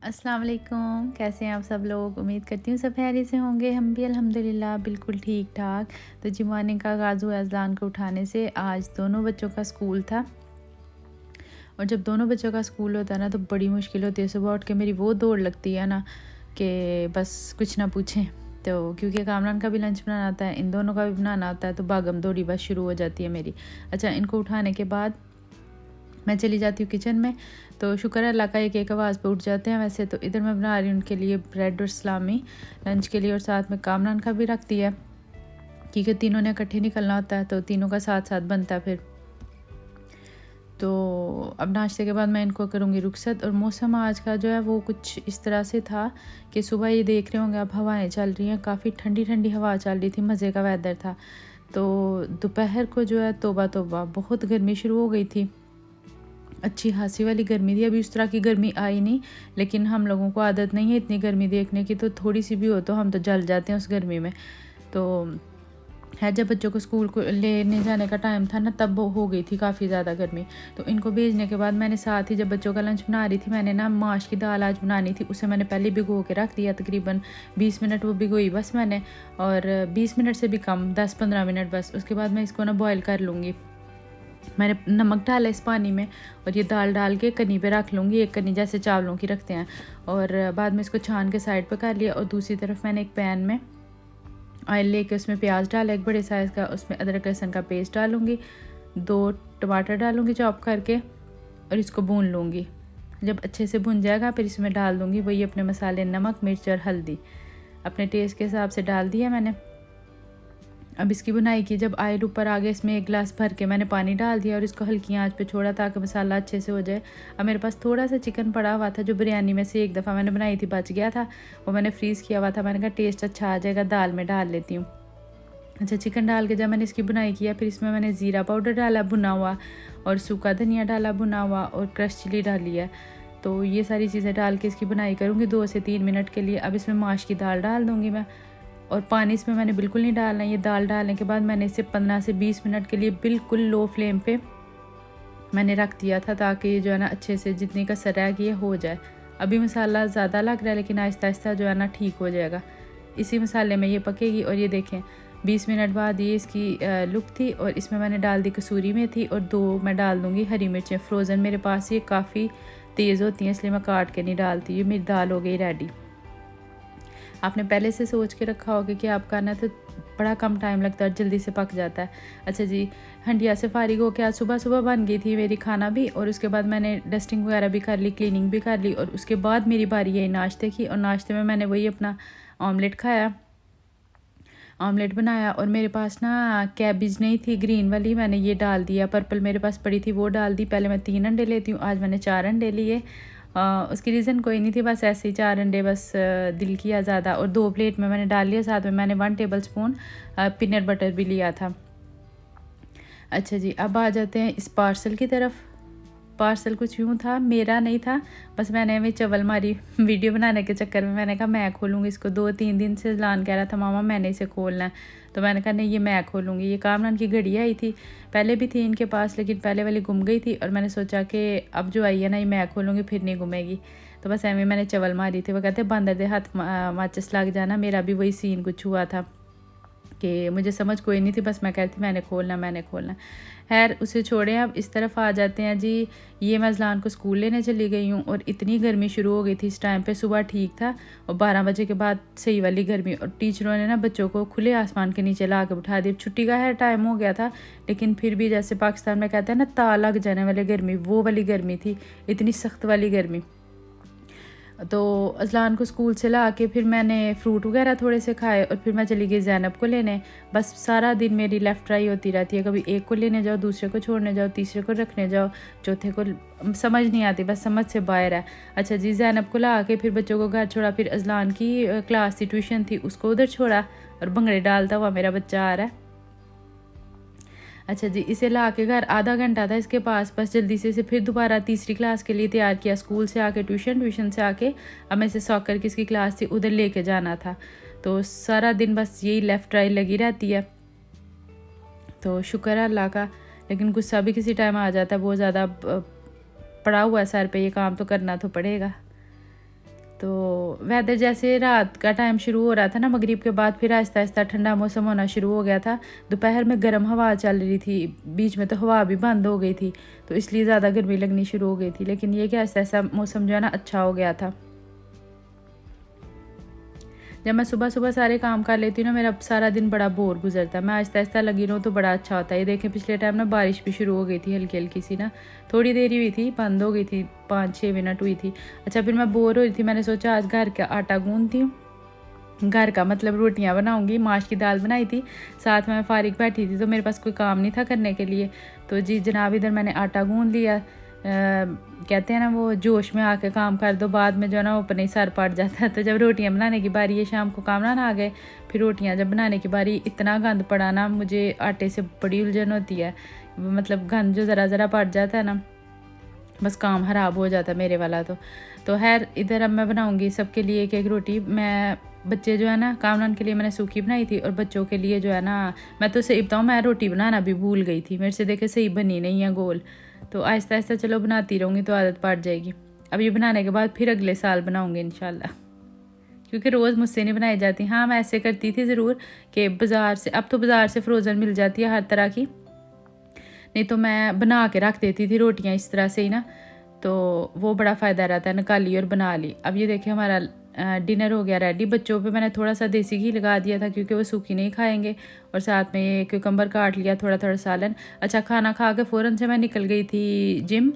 अस्सलाम वालेकुम। कैसे हैं आप सब लोग? उम्मीद करती हूँ सब खैरियत से होंगे। हम भी अल्हम्दुलिल्लाह बिल्कुल ठीक ठाक। तो जी मॉर्निंग का आगाज़ हुआ अज़लान को उठाने से। आज दोनों बच्चों का स्कूल था और जब दोनों बच्चों का स्कूल होता है ना तो बड़ी मुश्किल होती है। सुबह उठ के मेरी वो दौड़ लगती है ना कि बस कुछ ना पूछें। तो क्योंकि कामरान का भी लंच बनाना होता है, इन दोनों का भी बनाना होता है, तो भागम दौड़ी बस शुरू हो जाती है मेरी। अच्छा, इनको उठाने के बाद मैं चली जाती हूँ किचन में। तो शुक्र है अल्लाह का, एक एक आवाज़ पे उठ जाते हैं। वैसे तो इधर मैं बना रही हूँ उनके लिए ब्रेड और सलामी लंच के लिए, और साथ में कामरान का भी रख दिया क्योंकि तीनों ने इकट्ठे निकलना होता है, तो तीनों का साथ साथ बनता है फिर। तो अब नाश्ते के बाद मैं इनको करूँगी रुखसत। और मौसम आज का जो है वो कुछ इस तरह से था कि सुबह ये देख रहे होंगे आप, हवाएं चल रही हैं, काफ़ी ठंडी ठंडी हवा चल रही थी, मज़े का वेदर था। तो दोपहर को जो है तौबा तौबा बहुत गर्मी शुरू हो गई थी। अच्छी खासी वाली गर्मी थी। अभी उस तरह की गर्मी आई नहीं, लेकिन हम लोगों को आदत नहीं है इतनी गर्मी देखने की, तो थोड़ी सी भी हो तो हम तो जल जाते हैं उस गर्मी में। तो है, जब बच्चों को स्कूल को लेने जाने का टाइम था ना, तब हो गई थी काफ़ी ज़्यादा गर्मी। तो इनको भेजने के बाद मैंने साथ ही जब बच्चों का लंच बना रही थी, मैंने ना माश की दाल आज बनानी थी, उसे मैंने पहले भिगो के रख दिया। तकरीबन 20 मिनट वो भिगोई बस मैंने, और 20 मिनट से भी कम, 10-15 मिनट बस। उसके बाद मैं इसको ना बॉयल कर लूँगी। मैंने नमक डाला इस पानी में और ये दाल डाल के कनी पे रख लूँगी, एक कनी जैसे चावलों की रखते हैं। और बाद में इसको छान के साइड पे कर लिया। और दूसरी तरफ मैंने एक पैन में ऑयल लेके उसमें प्याज डाला एक बड़े साइज़ का, उसमें अदरक लहसुन का पेस्ट डालूँगी, 2 टमाटर डालूँगी चॉप करके, और इसको भून लूँगी। जब अच्छे से भुन जाएगा फिर इसमें डाल दूँगी वही अपने मसाले, नमक मिर्च और हल्दी अपने टेस्ट के हिसाब से डाल दिया मैंने। अब इसकी बुनाई की, जब ऑयल ऊपर आ गया इसमें एक गिलास भर के मैंने पानी डाल दिया और इसको हल्की आंच पे छोड़ा ताकि मसाला अच्छे से हो जाए। अब मेरे पास थोड़ा सा चिकन पड़ा हुआ था जो बिरयानी में से एक दफ़ा मैंने बनाई थी, बच गया था, वो मैंने फ्रीज़ किया हुआ था। मैंने कहा टेस्ट अच्छा आ जाएगा, दाल में डाल लेती हूँ। अच्छा, चिकन डाल के जब मैंने इसकी बुनाई किया, फिर इसमें मैंने ज़ीरा पाउडर डाला भुना हुआ, और सूखा धनिया डाला भुना हुआ, और क्रश चिली डाली है। तो ये सारी चीज़ें डाल के इसकी बुनाई करूँगी 2 से 3 मिनट के लिए। अब इसमें माश की दाल डाल दूँगी मैं, और पानी इसमें मैंने बिल्कुल नहीं डालना। ये दाल डालने के बाद मैंने इसे 15 से 20 मिनट के लिए बिल्कुल लो फ्लेम पे मैंने रख दिया था, ताकि ये जो है ना अच्छे से जितनी कसर रह गई हो जाए। अभी मसाला ज़्यादा लग रहा है, लेकिन आहिस्ता आहिस्ता जो है ना ठीक हो जाएगा। इसी मसाले में ये पकेगी। और ये देखें 20 मिनट बाद ये इसकी लुक थी। और इसमें मैंने डाल दी कसूरी मेथी, और 2 मैं डाल दूँगी हरी मिर्चें फ्रोज़न। मेरे पास ये काफ़ी तेज़ होती हैं, इसलिए मैं काट के नहीं डालती। ये मेरी दाल हो गई रेडी। आपने पहले से सोच के रखा होगा कि आप करना है तो बड़ा कम टाइम लगता है, जल्दी से पक जाता है। अच्छा जी, हंडिया से फारिग हो के आज सुबह सुबह बन गई थी मेरी खाना भी, और उसके बाद मैंने डस्टिंग वगैरह भी कर ली, क्लीनिंग भी कर ली, और उसके बाद मेरी बारी आई नाश्ते की। और नाश्ते में मैंने वही अपना ऑमलेट खाया, ऑमलेट बनाया। और मेरे पास ना कैबिज नहीं थी ग्रीन वाली, मैंने ये डाल दिया, पर्पल मेरे पास पड़ी थी वो डाल दी। पहले मैं 3 अंडे लेती हूँ, आज मैंने 4 अंडे लिए। उसकी रीज़न कोई नहीं थी, बस ऐसे ही 4 अंडे बस दिल किया ज़्यादा। और 2 प्लेट में मैंने डाल लिया, साथ में मैंने 1 टेबल स्पून पीनट बटर भी लिया था। अच्छा जी, अब आ जाते हैं इस पार्सल की तरफ। पार्सल कुछ यूँ था, मेरा नहीं था, बस मैंने अभी चवल मारी वीडियो बनाने के चक्कर में। मैंने कहा मैं खोलूँगी इसको। 2-3 दिन से ज़लान कह रहा था मामा मैंने इसे खोलना है, तो मैंने कहा नहीं ये मैं खोलूँगी। ये कामरान की घड़ी आई थी, पहले भी थी इनके पास, लेकिन पहले वाली गुम गई थी, और मैंने सोचा कि अब जो आई है ना ये मैं खोलूँगी, फिर नहीं गुमेगी। तो बस ऐਵੇਂ मैंने चवल मारी थी। वो कहते बंदर दे हाथ माचिस लग जाना, मेरा भी वही सीन कुछ हुआ था कि मुझे समझ कोई नहीं थी, बस मैं कहती मैंने खोलना। खैर उसे छोड़ें, अब इस तरफ आ जाते हैं जी। ये मैं ज़लान को स्कूल लेने चली गई हूँ, और इतनी गर्मी शुरू हो गई थी इस टाइम पे। सुबह ठीक था, और 12 बजे के बाद सही वाली गर्मी, और टीचरों ने ना बच्चों को खुले आसमान के नीचे ला के बिठा दिया। छुट्टी का है टाइम हो गया था, लेकिन फिर भी जैसे पाकिस्तान में कहते हैं ना ता लग जाने वाली गर्मी, वो वाली गर्मी थी, इतनी सख्त वाली गर्मी। तो अज़लान को स्कूल से ला के फिर मैंने फ्रूट वगैरह थोड़े से खाए, और फिर मैं चली गई ज़ैनब को लेने। बस सारा दिन मेरी लेफ़्ट राइट होती रहती है, कभी एक को लेने जाओ, दूसरे को छोड़ने जाओ, तीसरे को रखने जाओ, चौथे को समझ नहीं आती, बस समझ से बाहर है। अच्छा जी, ज़ैनब को ला के फिर बच्चों को घर छोड़ा, फिर अज़लान की क्लास थी, ट्यूशन थी, उसको उधर छोड़ा, और भंगड़े डालता हुआ मेरा बच्चा आ रहा है। अच्छा जी, इसे ला के घर आधा घंटा था इसके पास, बस जल्दी से इसे फिर दोबारा तीसरी क्लास के लिए तैयार किया। स्कूल से आके ट्यूशन से आके अब मैं इसे सॉकर की इसकी क्लास थी उधर लेके जाना था। तो सारा दिन बस यही लेफ़्ट राइट लगी रहती है। तो शुक्र है अल्लाह का, लेकिन गुस्सा भी किसी टाइम आ जाता है, बहुत ज़्यादा पड़ा हुआ है सर पे, ये काम तो करना तो पड़ेगा। तो वेदर जैसे रात का टाइम शुरू हो रहा था ना, मगरिब के बाद फिर आहिस्ता आहिस्ता ठंडा मौसम होना शुरू हो गया था। दोपहर में गर्म हवा चल रही थी, बीच में तो हवा भी बंद हो गई थी, तो इसलिए ज़्यादा गर्मी लगनी शुरू हो गई थी। लेकिन ये कि आहिस्ता आहिस्ता मौसम जो है ना अच्छा हो गया था। जब मैं सुबह सुबह सारे काम कर लेती हूँ ना, मेरा सारा दिन बड़ा बोर गुजरता है। मैं आहिस्ता आहिस्ता लगी रहूँ तो बड़ा अच्छा होता है। ये देखें पिछले टाइम ना बारिश भी शुरू हो गई थी, हल्की हल्की सी ना, थोड़ी देर ही हुई थी, बंद हो गई थी, 5-6 मिनट हुई थी। अच्छा, फिर मैं बोर हो रही थी, मैंने सोचा आज घर का आटा गूंदती हूँ, घर का मतलब रोटियां बनाऊंगी। माश की दाल बनाई थी, साथ में मैं फारिग बैठी थी, तो मेरे पास कोई काम नहीं था करने के लिए। तो जी जनाब, इधर मैंने आटा गूंद लिया। कहते हैं ना वो जोश में आके काम कर दो, बाद में जो है ना वो अपने ही सर पड़ जाता है। तो जब रोटियां बनाने की बारी है, शाम को कामरान ना आ गए, फिर रोटियां जब बनाने की बारी, इतना गंद पड़ा ना, मुझे आटे से बड़ी उलझन होती है। मतलब गंद जो ज़रा ज़रा पड़ जाता है ना, बस काम ख़राब हो जाता है मेरे वाला। तो खैर, इधर अब मैं बनाऊँगी सबके लिए एक एक रोटी। मैं बच्चे जो है ना, कामरान के लिए मैंने सूखी बनाई थी, और बच्चों के लिए जो है ना, मैं तो सही बताऊँ, मैं रोटी बनाना भी भूल गई थी, मेरे से देखे सही बनी नहीं है गोल। तो आहिस्ता आहिस्ता चलो बनाती रहूँगी तो आदत पड़ जाएगी। अब ये बनाने के बाद फिर अगले साल बनाऊँगी इंशाल्लाह, क्योंकि रोज़ मुझसे नहीं बनाई जाती। हाँ, मैं ऐसे करती थी ज़रूर कि बाज़ार से, अब तो बाज़ार से फ्रोज़न मिल जाती है हर तरह की, नहीं तो मैं बना के रख देती थी रोटियां इस तरह से ही ना, तो वो बड़ा फ़ायदा रहता है। निकाली और बना ली। अब ये देखिए हमारा डिनर हो गया रेडी। बच्चों पे मैंने थोड़ा सा देसी घी लगा दिया था, क्योंकि वो सूखी नहीं खाएंगे, और साथ में ये क्यूकम्बर काट लिया, थोड़ा थोड़ा सालन। अच्छा, खाना खा के फ़ौरन से मैं निकल गई थी जिम,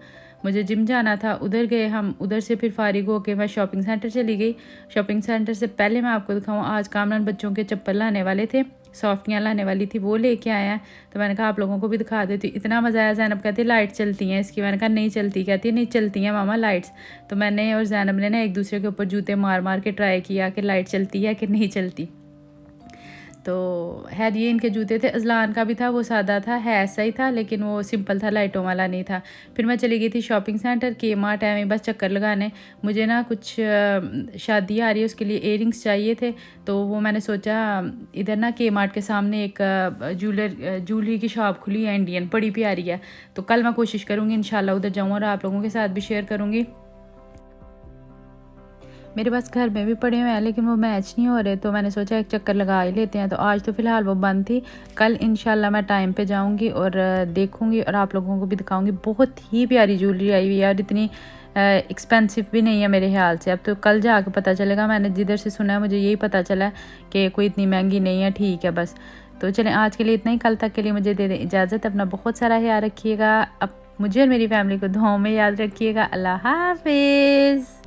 मुझे जिम जाना था। उधर गए हम, उधर से फिर फारिग होके मैं शॉपिंग सेंटर चली गई। शॉपिंग सेंटर से पहले मैं आपको दिखाऊँ, आज कामरान बच्चों के चप्पल लाने वाले थे, सॉफ्टियाँ लाने वाली थी, वो लेके आए हैं। तो मैंने कहा आप लोगों को भी दिखा देती हूँ। इतना मज़ा आया। ज़ैनब कहती है लाइट चलती हैं इसकी, मैंने कहा नहीं चलती। कहती है नहीं चलती हैं मामा लाइट्स। तो मैंने और ज़ैनब ने ना एक दूसरे के ऊपर जूते मार मार के ट्राई किया कि लाइट चलती है कि नहीं चलती। तो खैर, ये इनके जूते थे, अजलान का भी था, वो सादा था, है ऐसा ही था, लेकिन वो सिंपल था, लाइटों वाला नहीं था। फिर मैं चली गई थी शॉपिंग सेंटर, के मार्ट है, बस चक्कर लगाने। मुझे ना कुछ शादी आ रही है, उसके लिए इयरिंग्स चाहिए थे, तो वो मैंने सोचा इधर ना के मार्ट के सामने एक ज्वेलरी की शॉप खुली है इंडियन, बड़ी प्यारी है। तो कल मैं कोशिश करूँगी इंशाल्लाह उधर जाऊँ और आप लोगों के साथ भी शेयर करूँगी। मेरे पास घर में भी पड़े हुए हैं, लेकिन वो मैच नहीं हो रहे, तो मैंने सोचा एक चक्कर लगा ही लेते हैं। तो आज तो फ़िलहाल वो बंद थी, कल इंशाल्लाह मैं टाइम पे जाऊंगी और देखूंगी और आप लोगों को भी दिखाऊंगी। बहुत ही प्यारी ज्वेलरी आई हुई है, और इतनी एक्सपेंसिव भी नहीं है मेरे ख्याल से। अब तो कल जाके पता चलेगा, मैंने जिधर से सुना है मुझे यही पता चला है कि कोई इतनी महंगी नहीं है। ठीक है बस, तो चलें आज के लिए इतना ही। कल तक के लिए मुझे दे दें इजाज़त। अपना बहुत सारा ख्याल रखिएगा, अब मुझे और मेरी फैमिली को दुआओं में याद रखिएगा। अल्लाह हाफिज़।